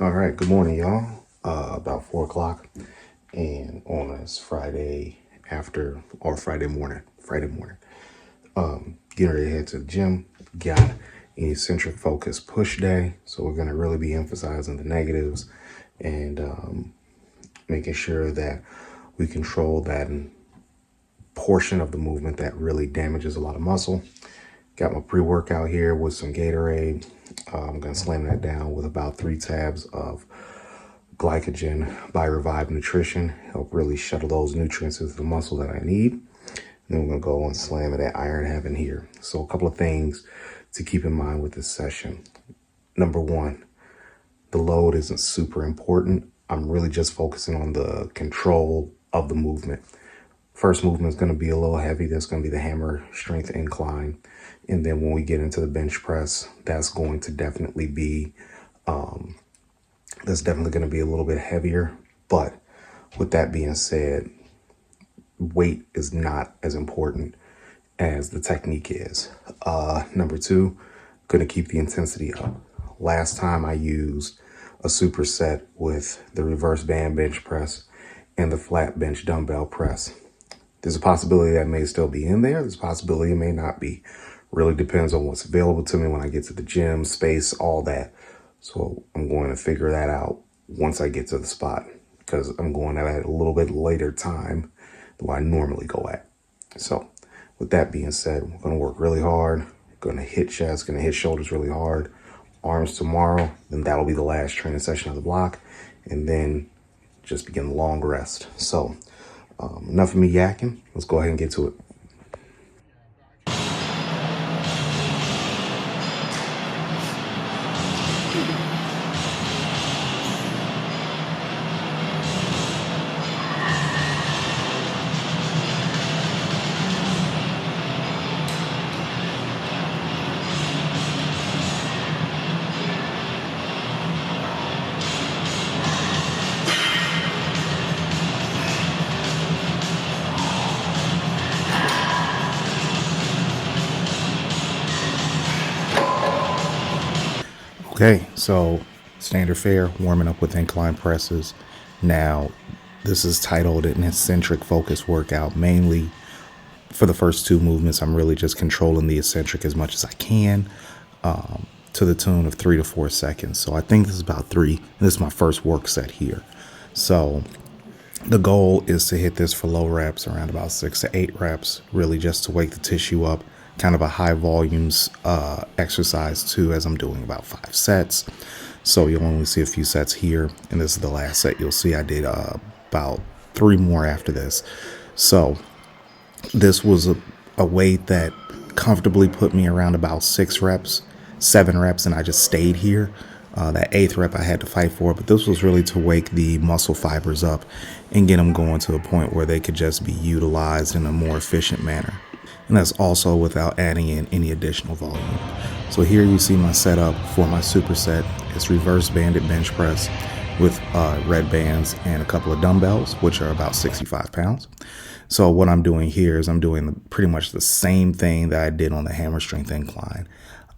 All right, good morning, y'all. About 4 o'clock, and on this Friday after or Friday morning, getting ready to head to the gym. Got an eccentric focus push day, so we're gonna really be emphasizing the negatives and making sure that we control that portion of the movement that really damages a lot of muscle. Got my pre-workout here with some Gatorade. I'm gonna slam that down with about 3 tabs of glycogen by Revive Nutrition, help really shuttle those nutrients into the muscle that I need. And then we're gonna go and slam it at Iron Heaven here. So a couple of things to keep in mind with this session. Number one, the load isn't super important. I'm really just focusing on the control of the movement. First movement is going to be a little heavy. That's going to be the hammer strength incline. And then when we get into the bench press, that's going to definitely be going to be a little bit heavier. But with that being said, weight is not as important as the technique is. Number two, going to keep the intensity up. Last time I used a superset with the reverse band bench press and the flat bench dumbbell press. There's a possibility that may still be in there. There's a possibility it may not be. Really depends on what's available to me when I get to the gym, space, all that. So I'm going to figure that out once I get to the spot, because I'm going at a little bit later time than what I normally go at. So with that being said, we're going to work really hard. Going to hit chest, going to hit shoulders really hard. Arms tomorrow, then that'll be the last training session of the block. And then just begin the long rest. So enough of me yakking. Let's go ahead and get to it. Okay, so standard fare, warming up with incline presses. Now, this is titled an eccentric focus workout. Mainly for the first 2 movements, I'm really just controlling the eccentric as much as I can, to the tune of 3 to 4 seconds. So I think this is about 3. This is my first work set here. So the goal is to hit this for low reps, around about 6 to 8 reps, really just to wake the tissue up. Kind of a high volumes exercise too, as I'm doing about 5 sets. So you'll only see a few sets here, and this is the last set. You'll see I did about 3 more after this. So this was a weight that comfortably put me around about 6 reps, 7 reps, and I just stayed here. That 8th rep I had to fight for, but this was really to wake the muscle fibers up and get them going to a point where they could just be utilized in a more efficient manner. And that's also without adding in any additional volume. So here you see my setup for my superset. It's reverse banded bench press with red bands and a couple of dumbbells, which are about 65 pounds. So what I'm doing here is I'm doing pretty much the same thing that I did on the hammer strength incline.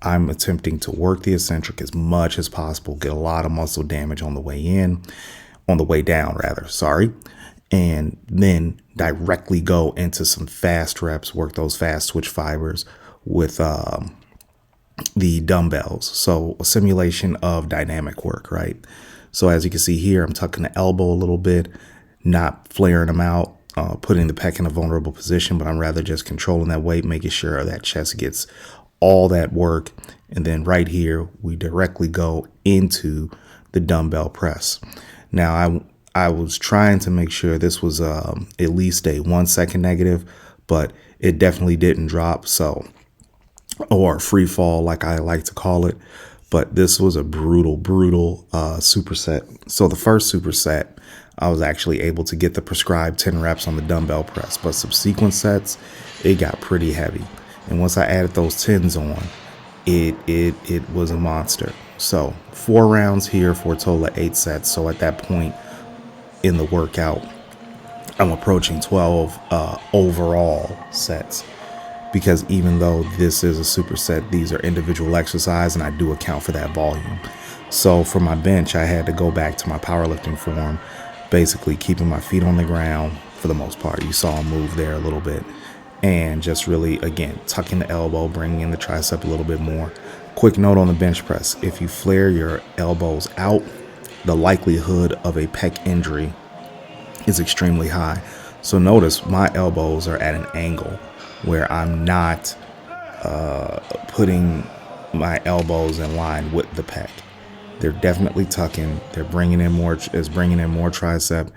I'm attempting to work the eccentric as much as possible, get a lot of muscle damage on the way down, and then directly go into some fast reps, work those fast switch fibers with the dumbbells. So a simulation of dynamic work, right? So as you can see here, I'm tucking the elbow a little bit, not flaring them out, putting the pec in a vulnerable position, but I'm rather just controlling that weight, making sure that chest gets all that work. And then right here, we directly go into the dumbbell press. Now, I was trying to make sure this was at least a 1 second negative, but it definitely didn't drop. So, or free fall, like I like to call it. But this was a brutal superset. So the first superset, I was actually able to get the prescribed 10 reps on the dumbbell press, but subsequent sets, it got pretty heavy. And once I added those 10s on, it was a monster. So 4 rounds here for a total of 8 sets. So at that point in the workout, I'm approaching 12 overall sets, because even though this is a superset, these are individual exercise, and I do account for that volume. So for my bench, I had to go back to my powerlifting form, basically keeping my feet on the ground for the most part. You saw them move there a little bit. And just really, again, tucking the elbow, bringing in the tricep a little bit more. Quick note on the bench press. If you flare your elbows out, the likelihood of a pec injury is extremely high. So notice my elbows are at an angle where I'm not putting my elbows in line with the pec. They're definitely tucking. They're bringing in more tricep,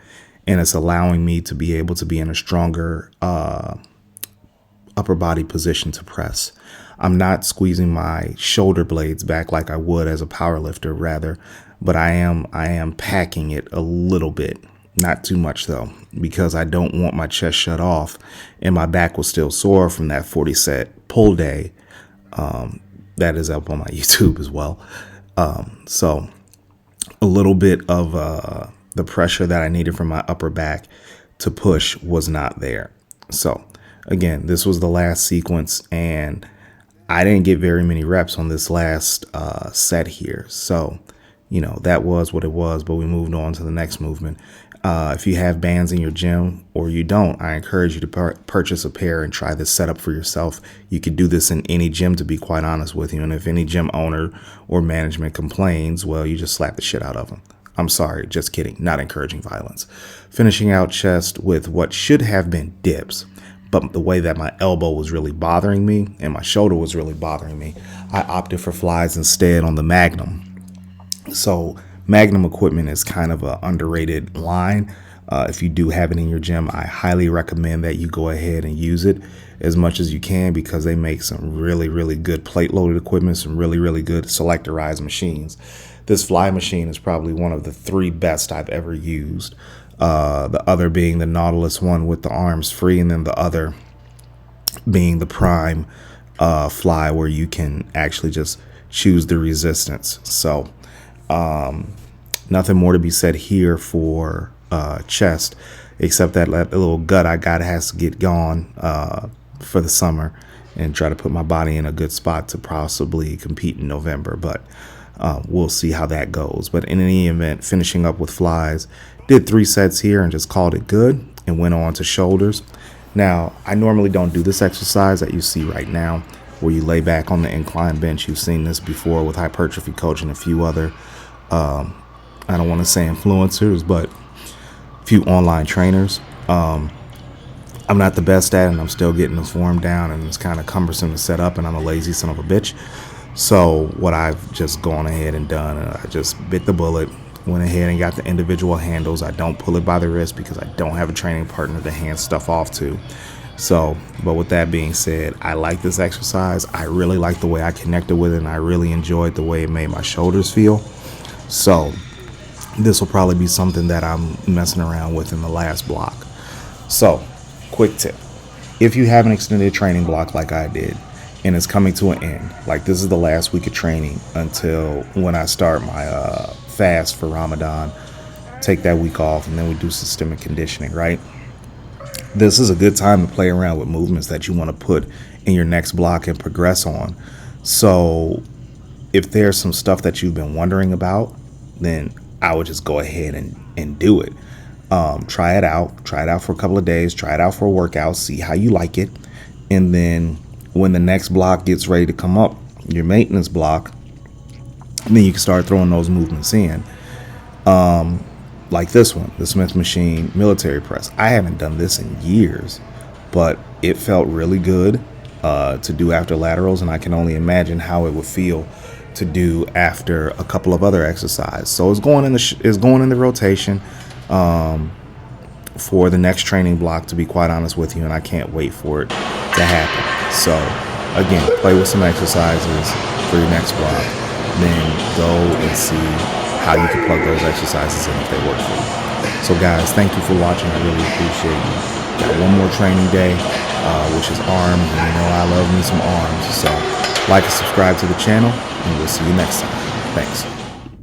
and it's allowing me to be able to be in a stronger upper body position to press. I'm not squeezing my shoulder blades back like I would as a power lifter, rather, but I am packing it a little bit. Not too much though, because I don't want my chest shut off and my back will still sore from that 40 set pull day. That is up on my YouTube as well. So a little bit of the pressure that I needed from my upper back to push was not there. So again, this was the last sequence, and I didn't get very many reps on this last set here. So, that was what it was, but we moved on to the next movement. If you have bands in your gym or you don't, I encourage you to purchase a pair and try this setup for yourself. You could do this in any gym, to be quite honest with you. And if any gym owner or management complains, well, you just slap the shit out of them. I'm sorry, just kidding. Not encouraging violence. Finishing out chest with what should have been dips. But the way that my elbow was really bothering me and my shoulder was really bothering me, I opted for flies instead on the Magnum. So Magnum equipment is kind of an underrated line. If you do have it in your gym, I highly recommend that you go ahead and use it as much as you can, because they make some really, really good plate loaded equipment, some really, really good selectorized machines. This fly machine is probably one of the 3 best I've ever used. The other being the Nautilus one with the arms free, and then the other being the Prime fly, where you can actually just choose the resistance. So nothing more to be said here for chest, except that little gut I got has to get gone for the summer and try to put my body in a good spot to possibly compete in November. But we'll see how that goes. But in any event, finishing up with flies, did 3 sets here and just called it good and went on to shoulders. Now, I normally don't do this exercise that you see right now, where you lay back on the incline bench. You've seen this before with Hypertrophy Coach and a few other, I don't want to say influencers, but a few online trainers. I'm not the best at it, and I'm still getting the form down, and it's kind of cumbersome to set up, and I'm a lazy son of a bitch. So what I've just gone ahead and done, I just bit the bullet, went ahead and got the individual handles. I don't pull it by the wrist because I don't have a training partner to hand stuff off to. So, but with that being said, I like this exercise. I really like the way I connected with it, and I really enjoyed the way it made my shoulders feel. So this will probably be something that I'm messing around with in the last block. So, quick tip. If you have an extended training block like I did, and it's coming to an end, like this is the last week of training until when I start my fast for Ramadan, take that week off, and then we do systemic conditioning, right? This is a good time to play around with movements that you want to put in your next block and progress on. So if there's some stuff that you've been wondering about, then I would just go ahead and do it. Try it out for a couple of days, try it out for a workout, see how you like it. And then when the next block gets ready to come up, your maintenance block, then you can start throwing those movements in. Like this one, the Smith Machine military press. I haven't done this in years, but it felt really good to do after laterals, and I can only imagine how it would feel to do after a couple of other exercises. So it's going in the rotation for the next training block, to be quite honest with you, and I can't wait for it to happen. So again, play with some exercises for your next block, then go and see how you can plug those exercises in if they work for you. So guys, thank you for watching. I really appreciate you. Got one more training day, which is arms, and you know I love me some arms. So like and subscribe to the channel, and we'll see you next time. Thanks.